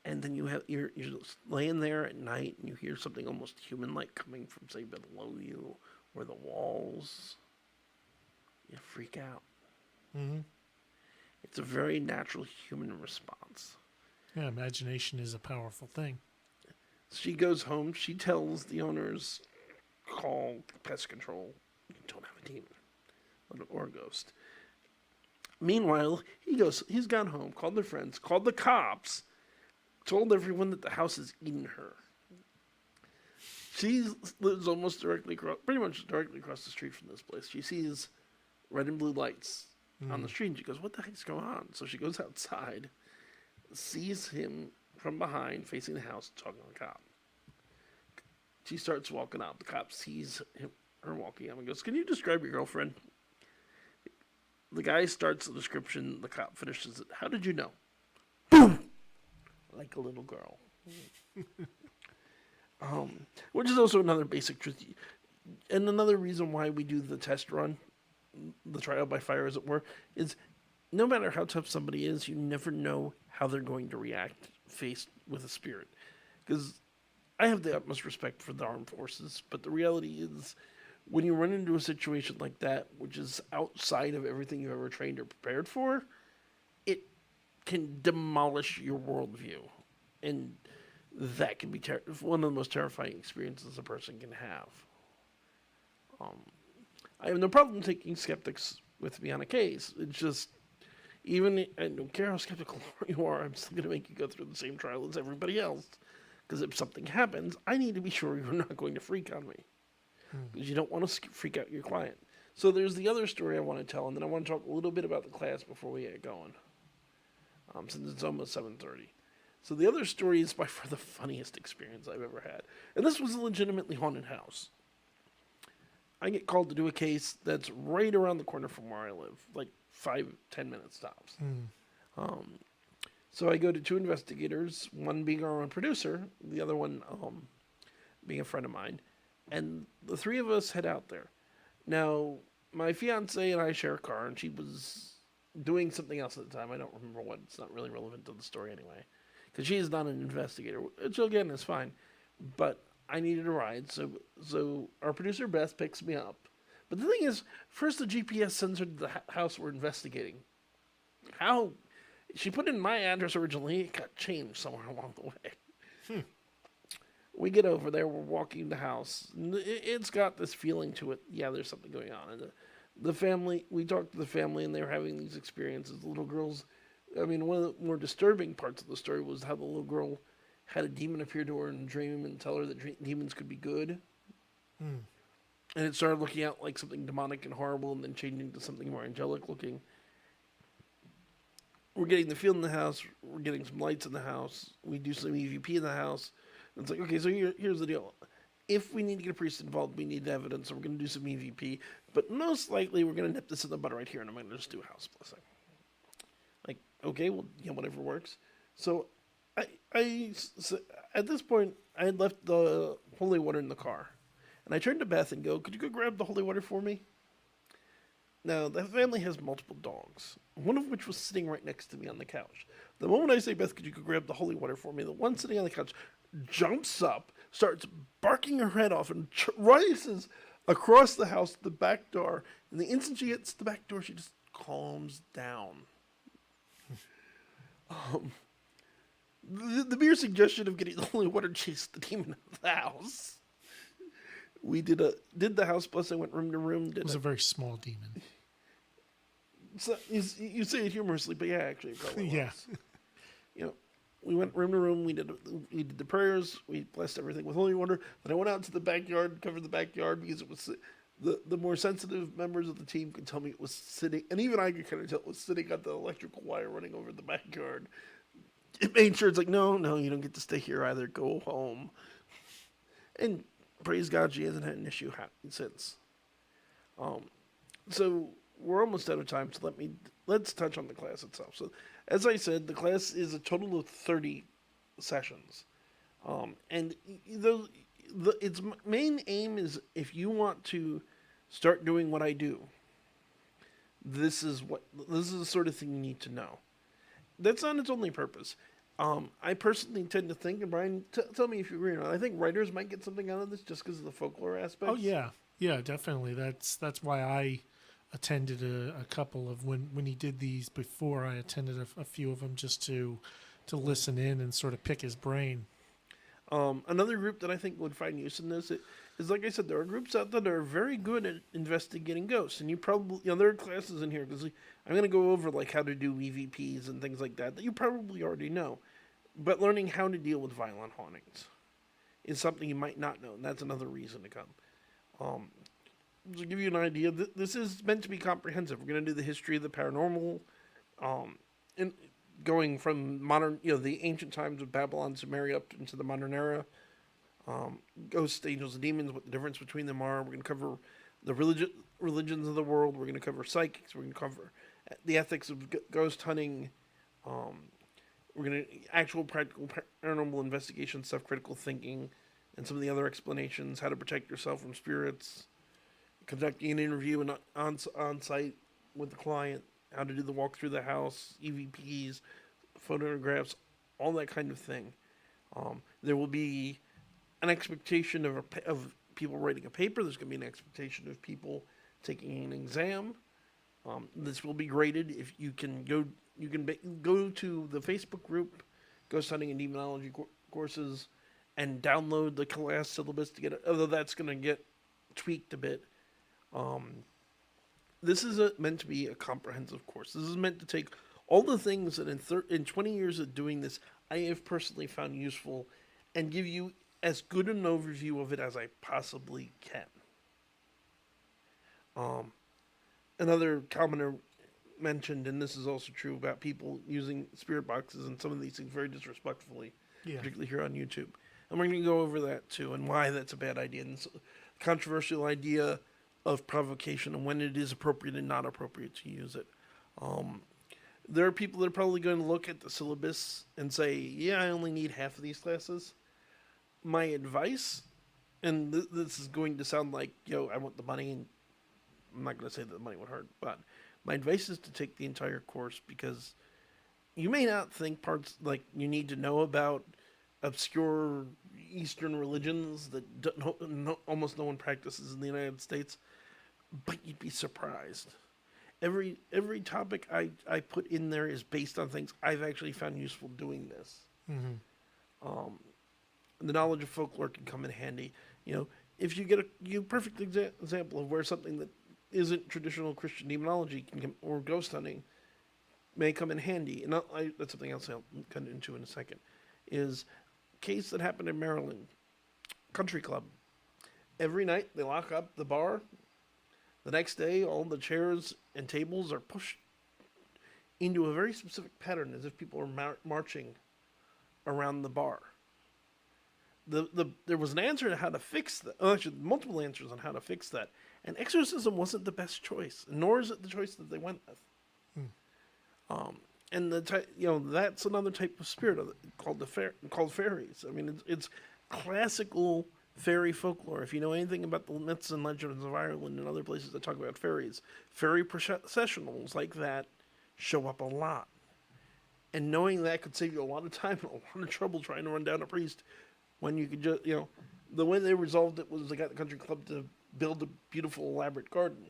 And then you're just laying there at night and you hear something almost human-like coming from, say, below you or the walls. You freak out. Mm-hmm. It's a very natural human response. Yeah, imagination is a powerful thing. She goes home. She tells the owners, call pest control. You don't have a demon or a ghost. Meanwhile, he's gone home, called their friends, called the cops, told everyone that the house has eaten her. She lives pretty much directly across the street from this place. She sees red and blue lights on the street. And she goes, "What the heck's going on?" So she goes outside, sees him from behind, facing the house, talking to the cop. She starts walking out. The cop sees her walking up and goes, "Can you describe your girlfriend?" The guy starts the description. The cop finishes it. "How did you know?" Boom! Like a little girl. Which is also another basic truth. And another reason why we do the test run, the trial by fire, as it were, is no matter how tough somebody is, you never know how they're going to react faced with a spirit. Because I have the utmost respect for the armed forces, but the reality is when you run into a situation like that, which is outside of everything you've ever trained or prepared for, it can demolish your worldview. And that can be one of the most terrifying experiences a person can have. I have no problem taking skeptics with me on a case. It's just, I don't care how skeptical you are, I'm still going to make you go through the same trial as everybody else. Because if something happens, I need to be sure you're not going to freak on me. Because you don't want to freak out your client. So there's the other story I want to tell, and then I want to talk a little bit about the class before we get going. Since it's almost 7:30. So the other story is by far the funniest experience I've ever had. And this was a legitimately haunted house. I get called to do a case that's right around the corner from where I live, like 5-10 minute stops. So I go to two investigators, one being our own producer, the other one being a friend of mine, and the three of us head out there. Now, my fiance and I share a car, and she was doing something else at the time. I don't remember what. It's not really relevant to the story anyway, because she is not an investigator, which again is fine. But I needed a ride, so our producer Beth picks me up. But the thing is, first the GPS sends her to the house we're investigating. How? She put in my address originally. It got changed somewhere along the way. We get over there. We're walking the house. It's got this feeling to it. Yeah, there's something going on. And the family, we talked to the family, and they were having these experiences. The little girls, I mean, one of the more disturbing parts of the story was how the little girl had a demon appear to her in a dream and tell her that demons could be good. And it started looking out like something demonic and horrible and then changing to something more angelic looking. We're getting the feel in the house. We're getting some lights in the house. We do some EVP in the house. And it's like, okay, so here's the deal. If we need to get a priest involved, we need evidence, so we're going to do some EVP. But most likely, we're going to nip this in the bud right here, and I'm going to just do a house blessing. Like, okay, well, whatever works. So, so at this point, I had left the holy water in the car. And I turned to Beth and go, "Could you go grab the holy water for me?" Now, the family has multiple dogs, one of which was sitting right next to me on the couch. The moment I say, "Beth, could you go grab the holy water for me?" the one sitting on the couch jumps up, starts barking her head off, and races across the house to the back door. And the instant she hits the back door, she just calms down. The mere suggestion of getting the holy water chased the demon out of the house. We did the house blessing, went room to room. It was a very small demon. So you say it humorously, but yeah, actually, it probably was. Yeah. We went room to room. We did the prayers. We blessed everything with holy water. Then I went out to the backyard, covered the backyard because it was the more sensitive members of the team could tell me it was sitting, and even I could kind of tell it was sitting on the electrical wire running over the backyard. It made sure it's like, no, you don't get to stay here either. Go home. And praise God, she hasn't had an issue since. So we're almost out of time. So let's touch on the class itself. So, as I said, the class is a total of 30 sessions, and its main aim is if you want to start doing what I do. This is the sort of thing you need to know. That's not its only purpose. I personally tend to think, and Brian, tell me if you agree or not, I think writers might get something out of this just because of the folklore aspect. Oh, yeah. Yeah, definitely. That's why I attended a couple of, when he did these before, I attended a few of them just to listen in and sort of pick his brain. Another group that I think would find use in this is, like I said, there are groups out there that are very good at investigating ghosts, and you probably, there are classes in here because I'm going to go over like how to do EVPs and things like that you probably already know, but learning how to deal with violent hauntings is something you might not know, and that's another reason to come. to give you an idea, this is meant to be comprehensive. We're going to do the history of the paranormal, and going from modern, the ancient times of Babylon, Sumeria, up into the modern era. Ghosts, angels, and demons, what the difference between them are. We're going to cover the religions of the world. We're going to cover psychics. We're going to cover the ethics of ghost hunting. We're going to actual practical paranormal investigation stuff, critical thinking, and some of the other explanations, how to protect yourself from spirits, conducting an interview and on site with the client, how to do the walk through the house, EVPs, photographs, all that kind of thing. There will be an expectation of people writing a paper. There's going to be an expectation of people taking an exam. This will be graded. If you can go to the Facebook group, Ghost Hunting and Demonology courses, and download the class syllabus to get it. Although that's going to get tweaked a bit. This is meant to be a comprehensive course. This is meant to take all the things that in 20 years of doing this, I have personally found useful, and give you as good an overview of it as I possibly can. Another commenter mentioned, and this is also true about people using spirit boxes and some of these things very disrespectfully, particularly here on YouTube. And we're going to go over that too, and why that's a bad idea, and the controversial idea of provocation and when it is appropriate and not appropriate to use it. There are people that are probably going to look at the syllabus and say, yeah, I only need half of these classes. My advice, and this is going to sound like, I want the money, and I'm not going to say that the money would hurt, but my advice is to take the entire course, because you may not think parts, like, you need to know about obscure Eastern religions that almost no one practices in the United States, but you'd be surprised. Every topic I put in there is based on things I've actually found useful doing this. Mm-hmm. The knowledge of folklore can come in handy. If you get a perfect example of where something that isn't traditional Christian demonology or ghost hunting may come in handy, and that's something else I'll get into in a second, is a case that happened in Maryland, country club. Every night they lock up the bar. The next day, all the chairs and tables are pushed into a very specific pattern, as if people are marching around the bar. There was an answer to how to fix that. Actually, multiple answers on how to fix that. And exorcism wasn't the best choice, nor is it the choice that they went with. And that's another type of spirit called fairies. I mean, it's classical fairy folklore. If you know anything about the myths and legends of Ireland and other places that talk about fairies, fairy processionals like that show up a lot. And knowing that could save you a lot of time and a lot of trouble trying to run down a priest, when you could just, the way they resolved it was they got the country club to build a beautiful, elaborate garden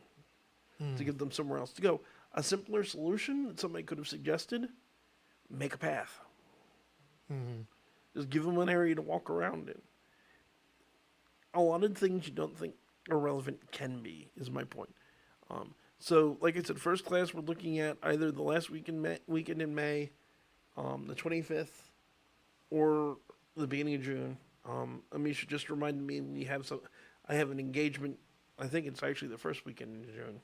to give them somewhere else to go. A simpler solution that somebody could have suggested: make a path. Just give them an area to walk around in. A lot of things you don't think are relevant can be, is my point. So, like I said, first class we're looking at either the last weekend in May, the 25th, or the beginning of June. Amisha just reminded me I have an engagement. I think it's actually the first weekend in June.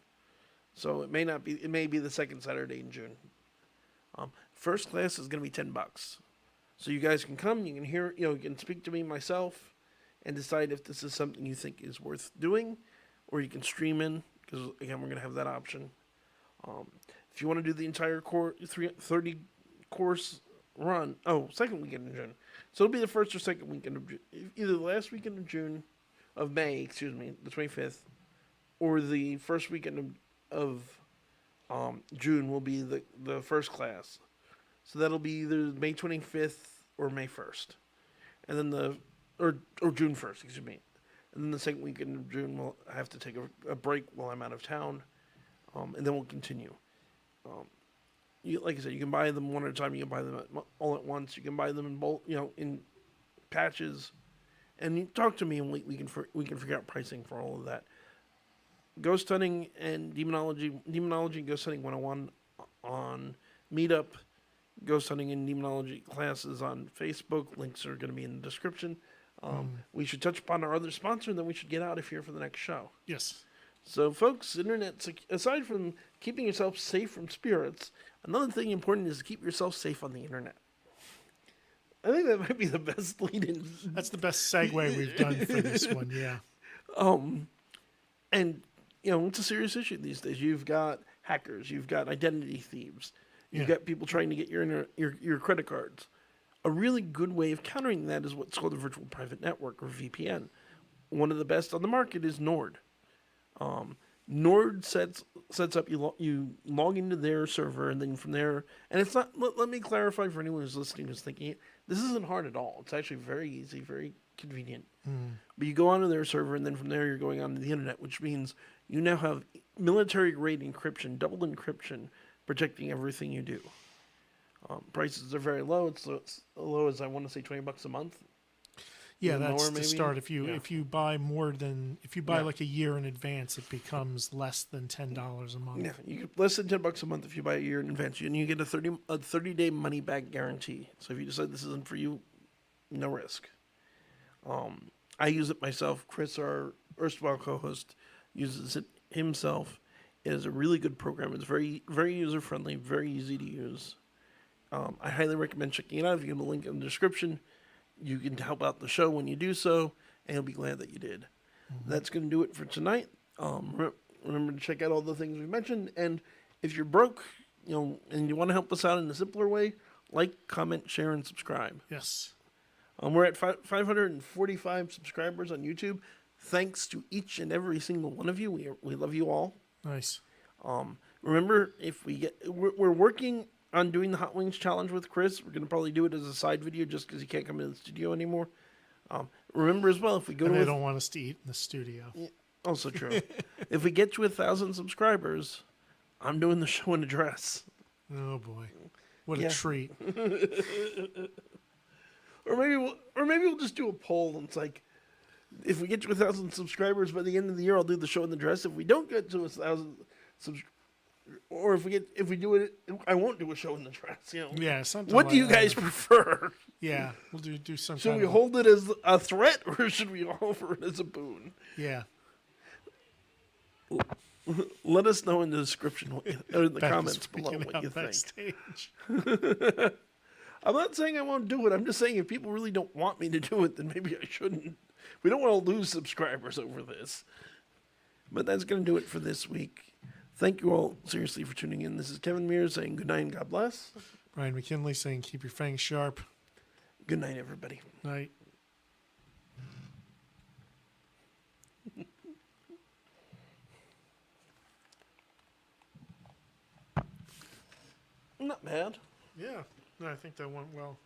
So it may be the second Saturday in June. First class is going to be $10. So you guys can come, you can hear, you can speak to me myself and decide if this is something you think is worth doing, or you can stream in, because again, we're going to have that option. If you want to do the entire 30 course run, second weekend in June. So it'll be the first or second weekend of June, either the last weekend of May, the 25th, or the first weekend of June will be the first class. So that'll be either May 25th or May 1st. And then or June 1st, And then the second weekend of June, we'll have to take a break while I'm out of town. And then we'll continue. Like I said, you can buy them one at a time. You can buy them all at once. You can buy them in bulk, in patches. And you talk to me, and we can figure out pricing for all of that. Ghost hunting and demonology and ghost hunting 101 on Meetup. Ghost hunting and demonology classes on Facebook. Links are going to be in the description. We should touch upon our other sponsor, and then we should get out of here for the next show. Yes. So, folks, aside from keeping yourself safe from spirits, another thing important is to keep yourself safe on the internet. I think that might be the best lead-in. That's the best segue we've done for this one. Yeah. And, it's a serious issue these days. You've got hackers. You've got identity thieves. You've got people trying to get your credit cards. A really good way of countering that is what's called a virtual private network, or VPN. One of the best on the market is Nord. Nord sets up, you log into their server, and then from there, and it's not, let me clarify for anyone who's listening who's thinking it, this isn't hard at all. It's actually very easy, very convenient. But you go onto their server, and then from there you're going onto the internet, which means you now have military-grade encryption, double encryption, protecting everything you do. Prices are very low. It's as low as, I want to say, $20 a month. Yeah, Even that's lower, to maybe? start. If you buy Yeah. like a year in advance, it becomes less than $10 a month. Yeah, you get less than $10 a month if you buy a year in advance, and you get a 30-day money back guarantee. So if you decide this isn't for you, no risk. I use it myself. Chris, our erstwhile co-host, uses it himself. It is a really good program. It's very, very user friendly, very easy to use. I highly recommend checking it out. If you get a link in the description, you can help out the show when you do so, and you'll be glad that you did. That's going to do it for tonight. Remember to check out all the things we mentioned, and if you're broke, and you want to help us out in a simpler way, like, comment, share, and subscribe. Yes. We're at 545 subscribers on YouTube. Thanks to each and every single one of you. We love you all. Nice. Remember, we're working on doing the Hot Wings Challenge with Chris. We're going to probably do it as a side video just because he can't come into the studio anymore. Remember as well, if we go And to... they don't want us to eat in the studio. Also true. If we get to 1,000 subscribers, I'm doing the show in a dress. Oh boy, what Yeah. a treat! Or maybe we'll just do a poll, and it's like, if we get to 1,000 subscribers by the end of the year, I'll do the show in the dress. If we don't get to 1,000 or if we do it, I won't do a show in the dress. Yeah, something. What like do you that. guys prefer? Yeah, we'll do some. Should kind we of hold it as a threat, or should we offer it as a boon? Yeah. Let us know in the description or in the Back comments as below freaking what out you think. backstage. I'm not saying I won't do it. I'm just saying if people really don't want me to do it, then maybe I shouldn't. We don't want to lose subscribers over this. But that's going to do it for this week. Thank you all seriously for tuning in. This is Kevin Mears saying good night and God bless. Brian McKinley saying, "Keep your fangs sharp." Good night, everybody. Night. Not bad. Yeah, no, I think that went well.